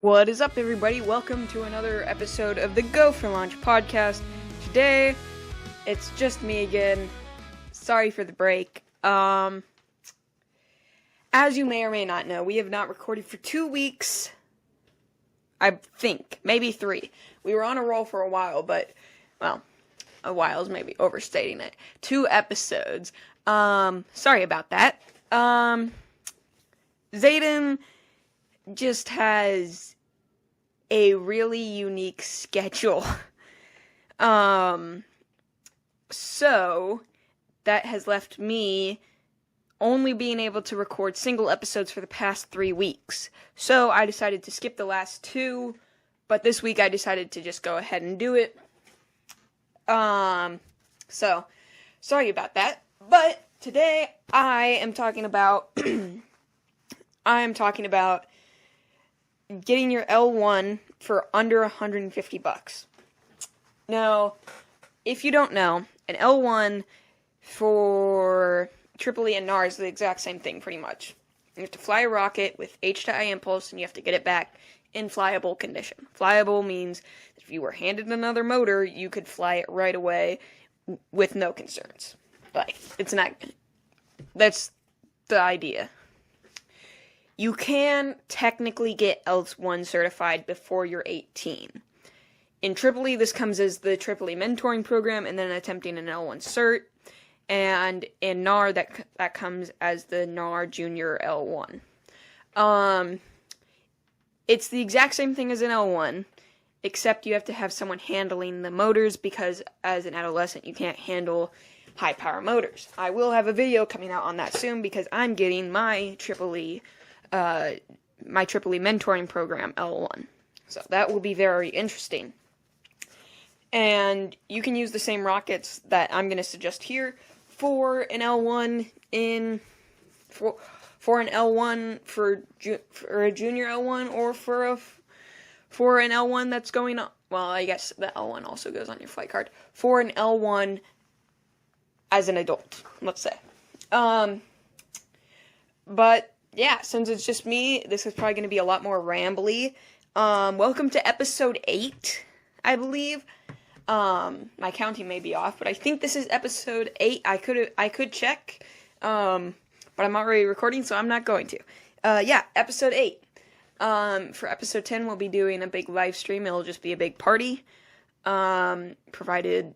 What is up, everybody? Welcome to another episode of the Go for Launch podcast. Today, it's just me again. Sorry for the break. As you may or may not know, we have not recorded for 2 weeks. I think. Maybe 3. We were on a roll for a while, but, well, a while is maybe overstating it. 2 episodes. Sorry about that. Zayden just has a really unique schedule. So that has left me only being able to record single episodes for the past 3 weeks. So I decided to skip the last 2, but this week I decided to just go ahead and do it. So sorry about that. But today I am talking about getting your L1 for under $150. Now, if you don't know, an L1 for Tripoli and NAR is the exact same thing, pretty much. You have to fly a rocket with H to I impulse, and you have to get it back in flyable condition. Flyable means that if you were handed another motor, you could fly it right away with no concerns. Like, it's not... That's the idea. You can technically get L1 certified before you're 18. In Tripoli, this comes as the Tripoli mentoring program, and then attempting an L1 cert. And in NAR, that comes as the NAR Junior L1. It's the exact same thing as an L1, except you have to have someone handling the motors, because as an adolescent, you can't handle high-power motors. I will have a video coming out on that soon, because I'm getting my Tripoli mentoring program L1. So that will be very interesting. And you can use the same rockets that I'm going to suggest here for an L1 for an L1 for a junior L1, or for an L1 that's going on. Well, I guess the L1 also goes on your flight card for an L1 as an adult, let's say. But yeah, since it's just me, this is probably going to be a lot more rambly. Welcome to episode 8, I believe. My counting may be off, but I think this is episode 8. I could check, but I'm already recording, so I'm not going to. Yeah, episode 8. For episode 10, we'll be doing a big live stream. It'll just be a big party, provided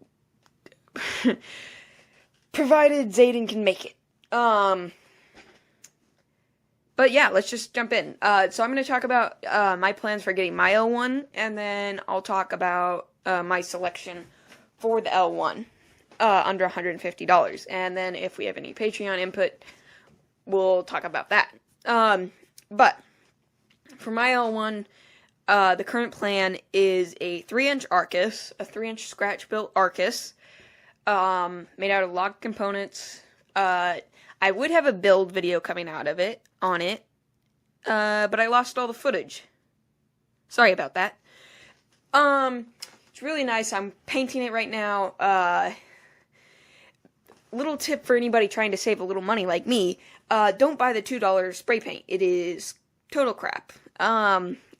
Zayden can make it. But yeah, let's just jump in. So I'm going to talk about my plans for getting my L1, and then I'll talk about my selection for the L1 under $150. And then if we have any Patreon input, we'll talk about that. But for my L1, the current plan is a 3-inch Arcus, a 3-inch scratch-built Arcus, made out of log components. I would have a build video coming out of it, but I lost all the footage. Sorry about that. It's really nice. I'm painting it right now. Little tip for anybody trying to save a little money like me, don't buy the $2 spray paint. It is total crap.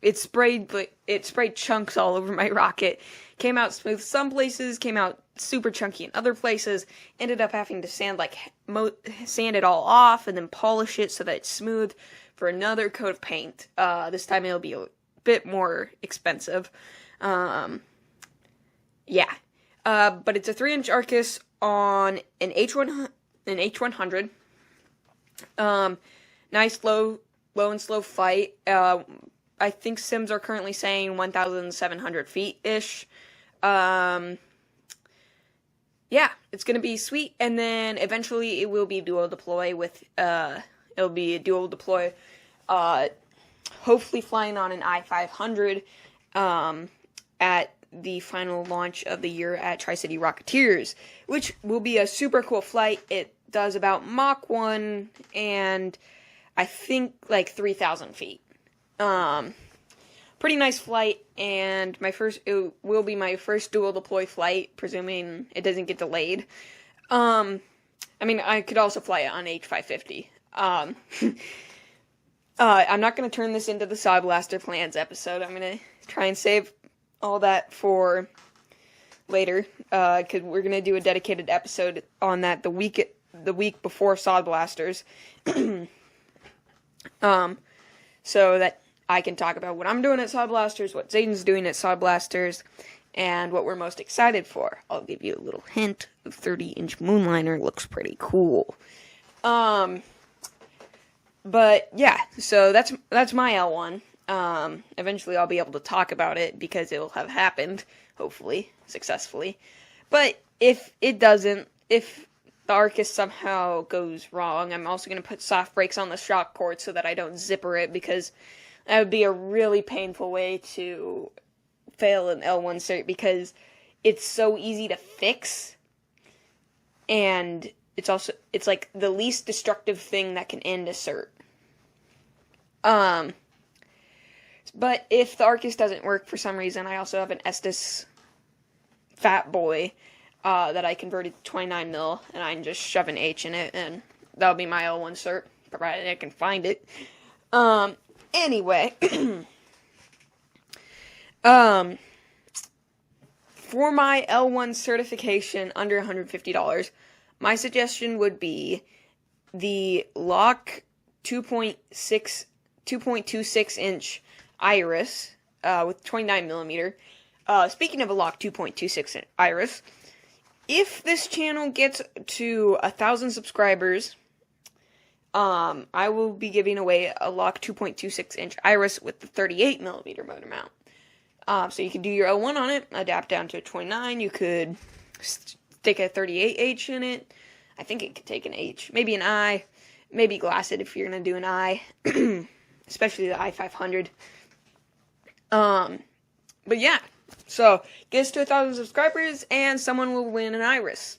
It sprayed chunks all over my rocket. Came out smooth some places, came out super chunky in other places. Ended up having to sand it all off and then polish it so that it's smooth for another coat of paint. This time it'll be a bit more expensive. Yeah. But it's a 3-inch Arcus on an H100. Nice low and slow flight. I think sims are currently saying 1,700 feet-ish. Yeah, it's gonna be sweet, and then eventually it will be dual deploy hopefully flying on an I-500, at the final launch of the year at Tri-City Rocketeers, which will be a super cool flight. It does about Mach 1, and I think like 3,000 feet. Pretty nice flight, and it will be my first dual deploy flight, presuming it doesn't get delayed. I mean, I could also fly it on H550. I'm not going to turn this into the Sod Blaster Plans episode. I'm going to try and save all that for later, because we're going to do a dedicated episode on that the week before Sod Blasters. So that I can talk about what I'm doing at Sod Blasters, what Zayden's doing at Sod Blasters, and what we're most excited for. I'll give you a little hint. The 30-inch Moonliner looks pretty cool. But yeah, so that's my L1. Eventually I'll be able to talk about it because it'll have happened, hopefully, successfully. But if it doesn't, if the Arcus somehow goes wrong, I'm also going to put soft brakes on the shock cord so that I don't zipper it, because that would be a really painful way to fail an L1 cert, because it's so easy to fix, and it's like the least destructive thing that can end a cert. But if the Arcus doesn't work for some reason, I also have an Estes Fat Boy that I converted to 29 mil, and I can just shove an H in it, and that'll be my L1 cert, provided I can find it. Anyway, for my L1 certification under $150, my suggestion would be the Lock 2.26 inch Iris with 29 millimeter. Speaking of a Lock 2.26 inch Iris, if this channel gets to 1,000 subscribers, I will be giving away a Lock 2.26 inch Iris with the 38 millimeter motor mount. So you can do your L1 on it, adapt down to a 29. You could stick a 38H in it. I think it could take an H, maybe an I, maybe glass it if you're gonna do an I, especially the i500. But yeah, so get us to 1,000 subscribers and someone will win an Iris.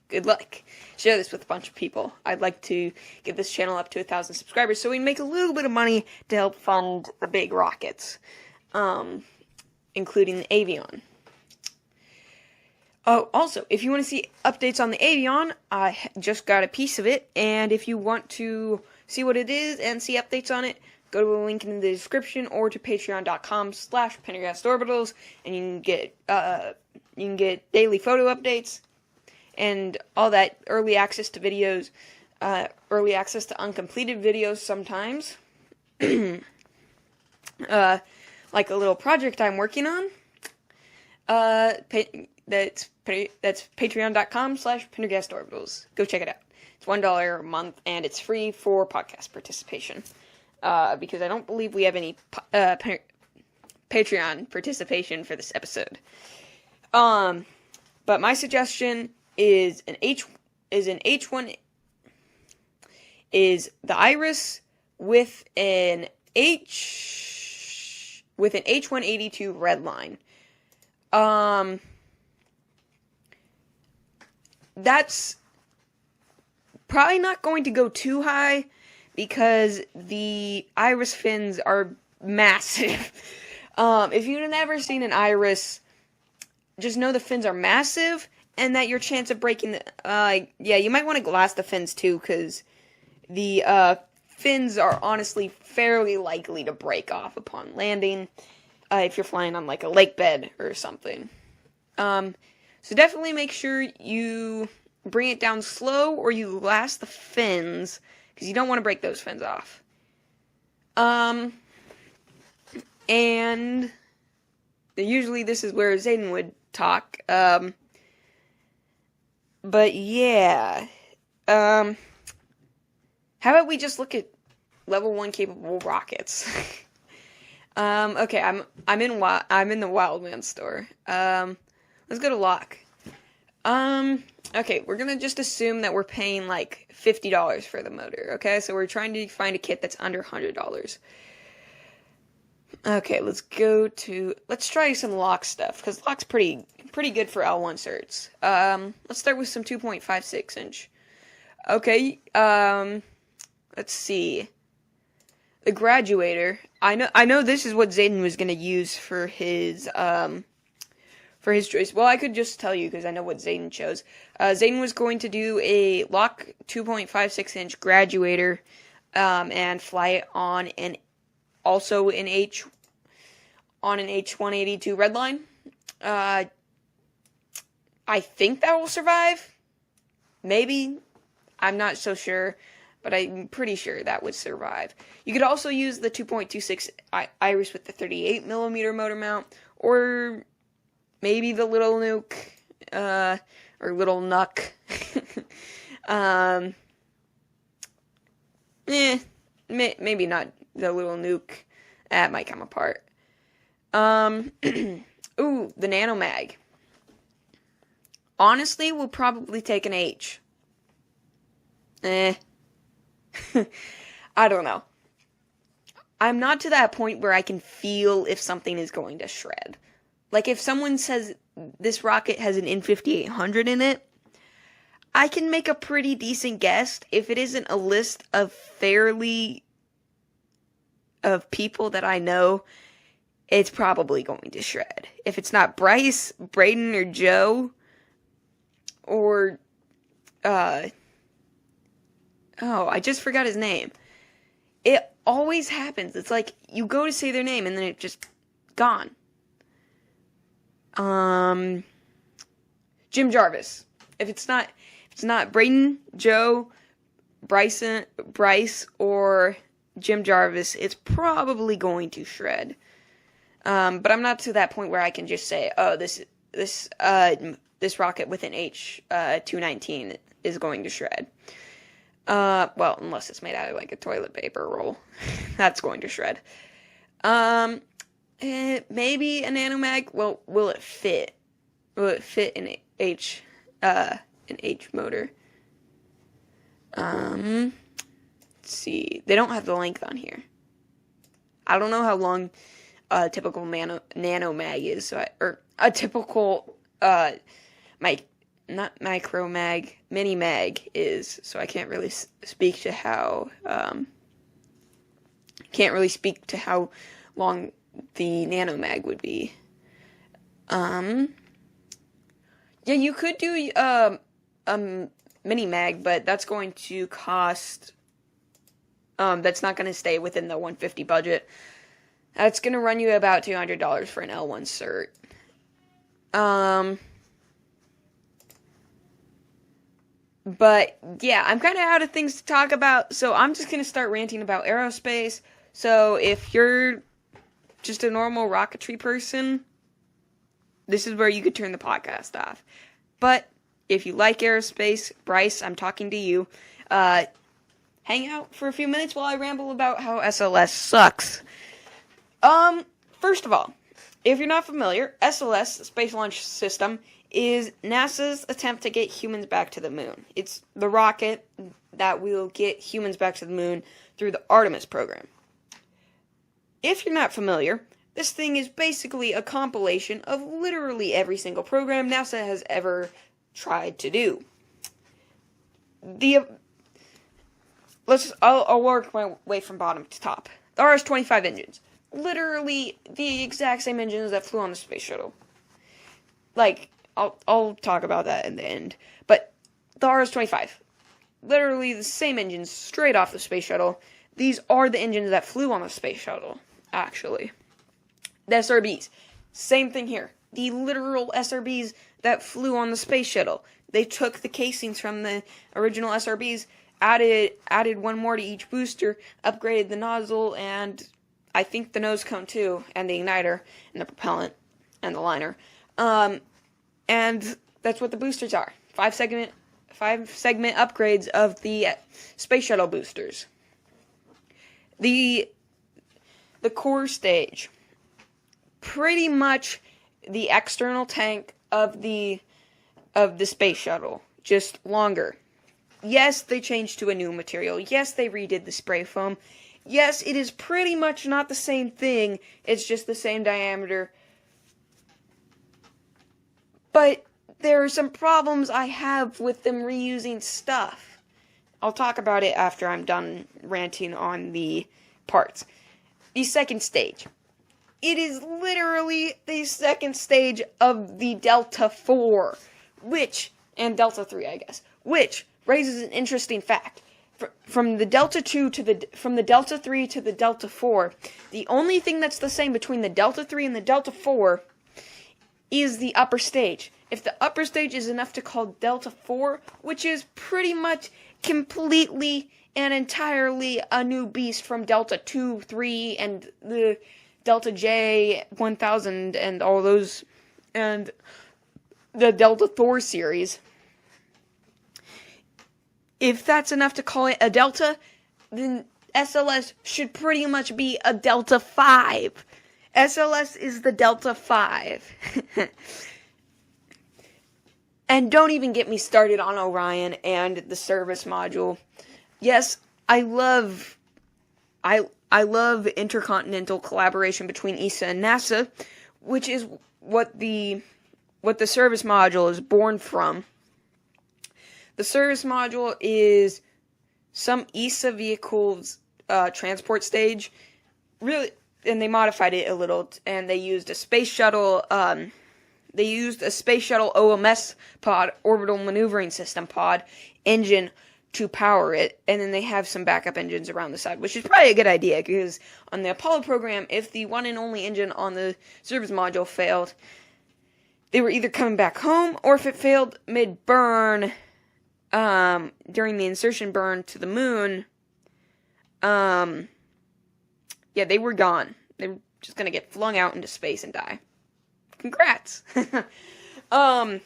Good luck. Share this with a bunch of people. I'd like to get this channel up to 1,000 subscribers so we can make a little bit of money to help fund the big rockets, including the Avion. Oh, also, if you want to see updates on the Avion, I just got a piece of it, and if you want to see what it is and see updates on it, go to the link in the description or to patreon.com/pendergastorbitals, and you can get daily photo updates and all that, early access to videos, early access to uncompleted videos sometimes, like a little project I'm working on. That's patreon.com/pendergastorbitals. Go check it out. It's $1 a month, and it's free for podcast participation. Because I don't believe we have any Patreon participation for this episode. But my suggestion is the Iris with an H182 red line. That's probably not going to go too high because the Iris fins are massive. If you've never seen an Iris, just know the fins are massive and that your chance of breaking you might want to glass the fins too, because the fins are honestly fairly likely to break off upon landing if you're flying on like a lake bed or something. So definitely make sure you bring it down slow or you glass the fins, because you don't want to break those fins off. And usually this is where Zayden would talk. But yeah. How about we just look at level 1 capable rockets? Okay, I'm in the Wildman store. Let's go to Lock. Okay, we're gonna just assume that we're paying like $50 for the motor, okay? So we're trying to find a kit that's under $100. Okay, let's try some Lock stuff, because Lock's pretty good for L1 certs. Let's start with some 2.56 inch. Okay, let's see. The Graduator. I know this is what Zayden was gonna use for his choice. Well, I could just tell you because I know what Zayden chose. Zayden was going to do a Lock 2.56 inch Graduator and fly it on an H182 Redline. I think that will survive. Maybe. I'm not so sure, but I'm pretty sure that would survive. You could also use the 2.26 Iris with the 38mm motor mount, or maybe the Little Nuke, or Little Nuck. Maybe not the Little Nuke. That might come apart. Ooh, the Nano Mag. Honestly, we'll probably take an H. I don't know. I'm not to that point where I can feel if something is going to shred. Like, if someone says this rocket has an N5800 in it, I can make a pretty decent guess. If it isn't a list of people that I know, it's probably going to shred. If it's not Bryce, Braden, or Joe, or, I just forgot his name. It always happens. It's like, you go to say their name, and then it's just gone. Jim Jarvis. If it's not Braden, Joe, Bryce, or Jim Jarvis, it's probably going to shred. But I'm not to that point where I can just say, oh, this rocket with an H219 is going to shred. Well, unless it's made out of like a toilet paper roll, that's going to shred. Maybe a nanomag. Well, will it fit? Will it fit an H motor? Let's see. They don't have the length on here. I don't know how long a typical nano mag is, or a typical not micro mag, mini mag is, so I can't really speak to how long the nano mag would be. Yeah, you could do mini mag, but that's going to cost. That's not going to stay within the $150 budget. That's going to run you about $200 for an L1 cert. But, yeah, I'm kind of out of things to talk about, so I'm just going to start ranting about aerospace. So, if you're just a normal rocketry person, this is where you could turn the podcast off. But, if you like aerospace, Bryce, I'm talking to you, hang out for a few minutes while I ramble about how SLS sucks. First of all, if you're not familiar, SLS, the Space Launch System, is NASA's attempt to get humans back to the moon. It's the rocket that will get humans back to the moon through the Artemis program. If you're not familiar, this thing is basically a compilation of literally every single program NASA has ever tried to do. I'll work my way from bottom to top. The RS-25 engines. Literally the exact same engines that flew on the space shuttle. Like, I'll talk about that in the end. But the RS-25. Literally the same engines straight off the space shuttle. These are the engines that flew on the space shuttle, actually. The SRBs. Same thing here. The literal SRBs that flew on the space shuttle. They took the casings from the original SRBs, added one more to each booster, upgraded the nozzle, and I think the nose cone too, and the igniter, and the propellant, and the liner. And that's what the boosters are. 5-segment upgrades of the space shuttle boosters. The core stage. Pretty much the external tank of the space shuttle, just longer. Yes, they changed to a new material. Yes, they redid the spray foam. Yes, it is pretty much not the same thing. It's just the same diameter. But there are some problems I have with them reusing stuff. I'll talk about it after I'm done ranting on the parts. The second stage. It is literally the second stage of the Delta 4, and Delta 3, I guess, which raises an interesting fact. from the Delta 2 from the Delta 3 to the Delta 4, the only thing that's the same between the Delta 3 and the Delta 4 is the upper stage. If the upper stage is enough to call Delta 4, which is pretty much completely and entirely a new beast from Delta 2, 3, and the Delta J 1000 and all those, and the Delta Thor series. If that's enough to call it a Delta, then SLS should pretty much be a Delta 5. SLS is the Delta 5. And don't even get me started on Orion and the service module. Yes, I love intercontinental collaboration between ESA and NASA, which is what the service module is born from. The service module is some ESA vehicle's transport stage, really, and they modified it a little, and they used a space shuttle. They used a space shuttle OMS pod, orbital maneuvering system pod, engine to power it, and then they have some backup engines around the side, which is probably a good idea, because on the Apollo program, if the one and only engine on the service module failed, they were either coming back home, or if it failed mid-burn, during the insertion burn to the moon, yeah, they were gone. They were just gonna get flung out into space and die. Congrats! The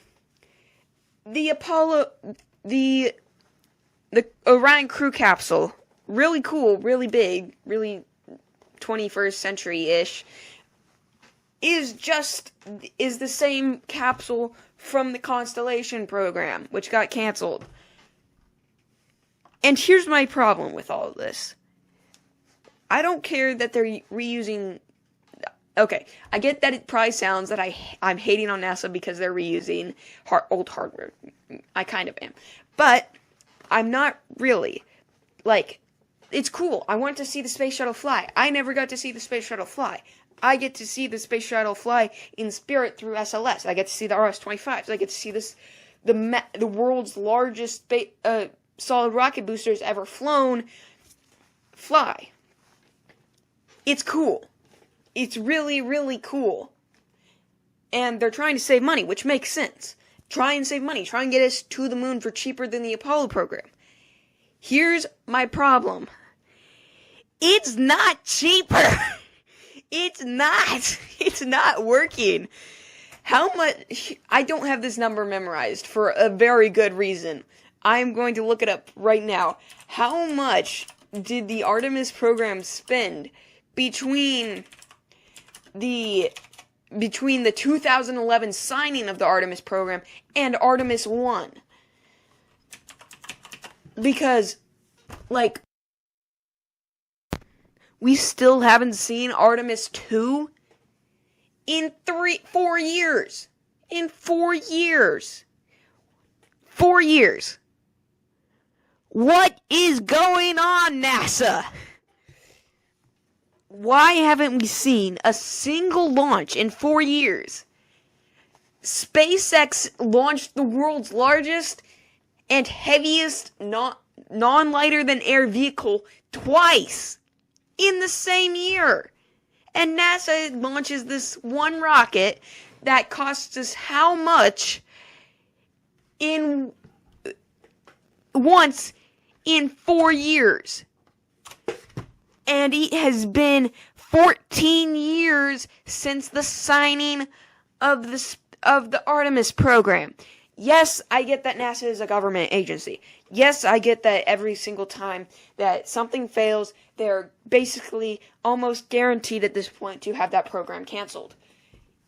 Orion crew capsule, really cool, really big, really 21st century-ish, is the same capsule from the Constellation program, which got canceled. And here's my problem with all of this. I don't care that they're reusing... Okay, I get that it probably sounds that I'm hating on NASA because they're reusing old hardware. I kind of am. But I'm not really. Like, it's cool. I want to see the space shuttle fly. I never got to see the space shuttle fly. I get to see the space shuttle fly in spirit through SLS. I get to see the RS-25s. I get to see the world's largest solid rocket boosters ever flown fly. It's cool. It's really, really cool. And they're trying to save money, which makes sense. Try and save money. Try and get us to the moon for cheaper than the Apollo program. Here's my problem. It's not cheaper. It's not. It's not working. How much... I don't have this number memorized for a very good reason. I'm going to look it up right now. How much did the Artemis program spend between the 2011 signing of the Artemis program and Artemis 1? Because, like, we still haven't seen Artemis 2 in 4 years. In 4 years. 4 years. What is going on, NASA? Why haven't we seen a single launch in 4 years? SpaceX launched the world's largest and heaviest non-lighter-than-air vehicle twice in the same year. And NASA launches this one rocket that costs us how much once in 4 years? And it has been 14 years since the signing of the Artemis program. Yes, I get that NASA is a government agency. Yes, I get that every single time that something fails, they're basically almost guaranteed at this point to have that program canceled.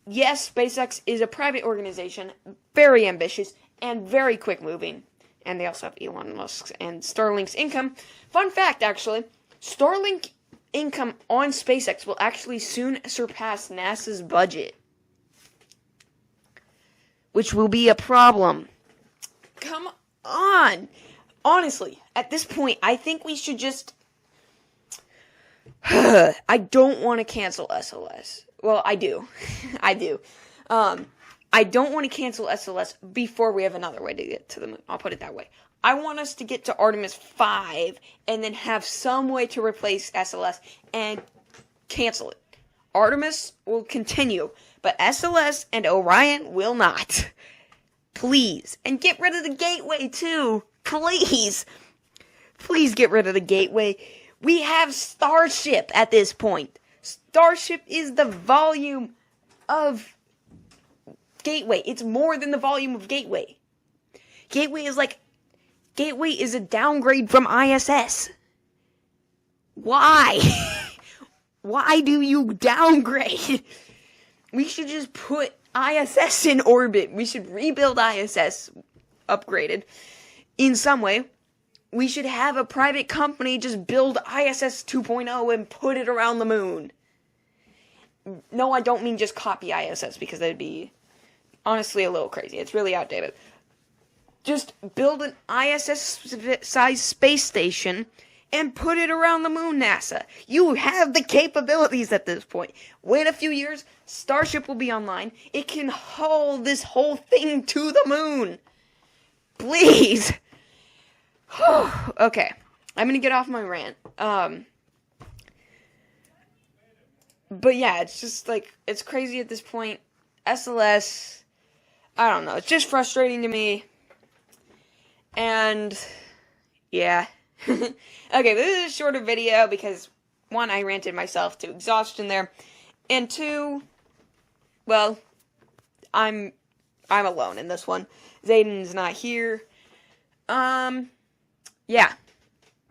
Yes, SpaceX is a private organization, very ambitious, and very quick-moving. And they also have Elon Musk's and Starlink's income. Fun fact, actually, Starlink income on SpaceX will actually soon surpass NASA's budget, which will be a problem. Come on! Honestly, at this point, I think we should just... I don't want to cancel SLS. Well, I do. I do. I don't want to cancel SLS before we have another way to get to the moon. I'll put it that way. I want us to get to Artemis 5 and then have some way to replace SLS and cancel it. Artemis will continue, but SLS and Orion will not. Please. And get rid of the Gateway too. Please. Please get rid of the Gateway. We have Starship at this point. Starship is the volume of Gateway. It's more than the volume of Gateway. Gateway is a downgrade from ISS. Why? Why do you downgrade? We should just put ISS in orbit. We should rebuild ISS, upgraded, in some way. We should have a private company just build ISS 2.0 and put it around the moon. No, I don't mean just copy ISS, because that'd be honestly a little crazy. It's really outdated. Just build an ISS-sized space station and put it around the moon, NASA. You have the capabilities at this point. Wait a few years, Starship will be online. It can haul this whole thing to the moon. Please. Okay, I'm gonna get off my rant. But yeah, it's just like, it's crazy at this point. SLS, I don't know, it's just frustrating to me. And, yeah. Okay, this is a shorter video because, one, I ranted myself to exhaustion there. And two, well, I'm alone in this one. Zayden's not here. Yeah.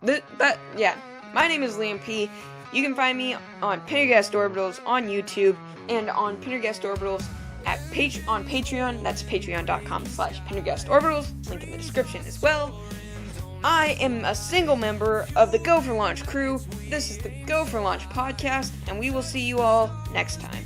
But yeah. My name is Liam P. You can find me on Pendergast Orbitals on YouTube and on Pendergast Orbitals on Patreon. That's patreon.com/PendergastOrbitals. Link in the description as well. I am a single member of the Go for Launch crew. This is the Go for Launch podcast, and we will see you all next time.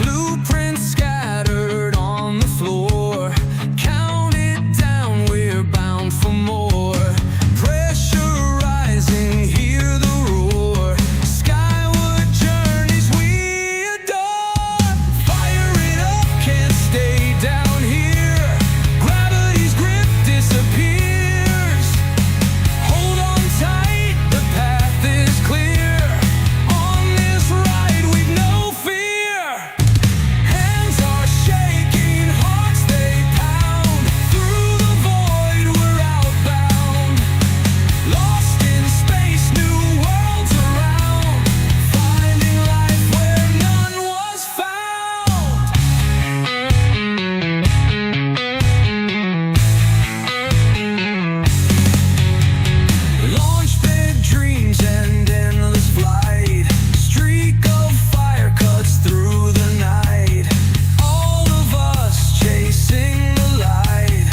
Blueprints scattered on the floor. Count it down, we're bound for more. Pressure rising, hear the roar. Skyward journeys we adore. Fire it up, can't stay down here. Gravity's grip disappears. Hold on tight, the path is clear. On this ride we've no fear. Hands are shaking, hearts they pound. Through the void we're outbound. Lost in space, new worlds around. Finding life where none was found. Launch big dreams and endless flight. Streak of fire cuts through the night. All of us chasing the light.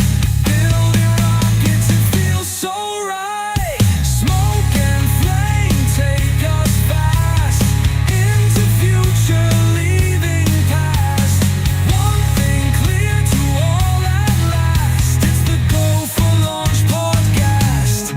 Building rockets, it feels so right. Smoke and flame take us fast. Into future, leaving past. One thing clear to all at last. It's the Go for Launch podcast.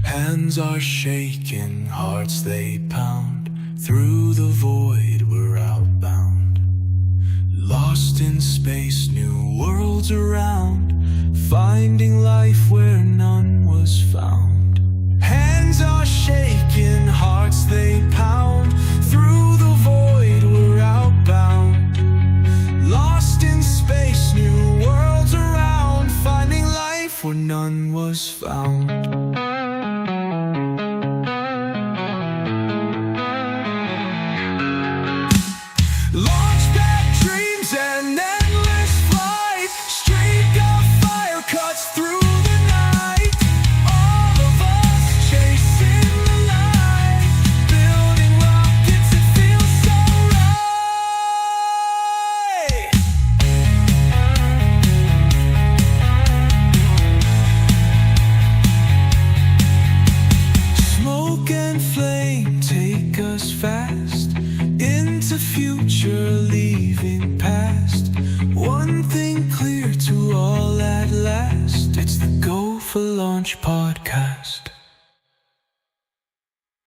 Hands are shaking, hearts they pound. Through the void we're outbound. Lost in space, new worlds around. Finding life where none was found. Hands are shaking, hearts they pound. Through the void we're outbound. Lost in space, new worlds around. Finding life where none was found. launch pod.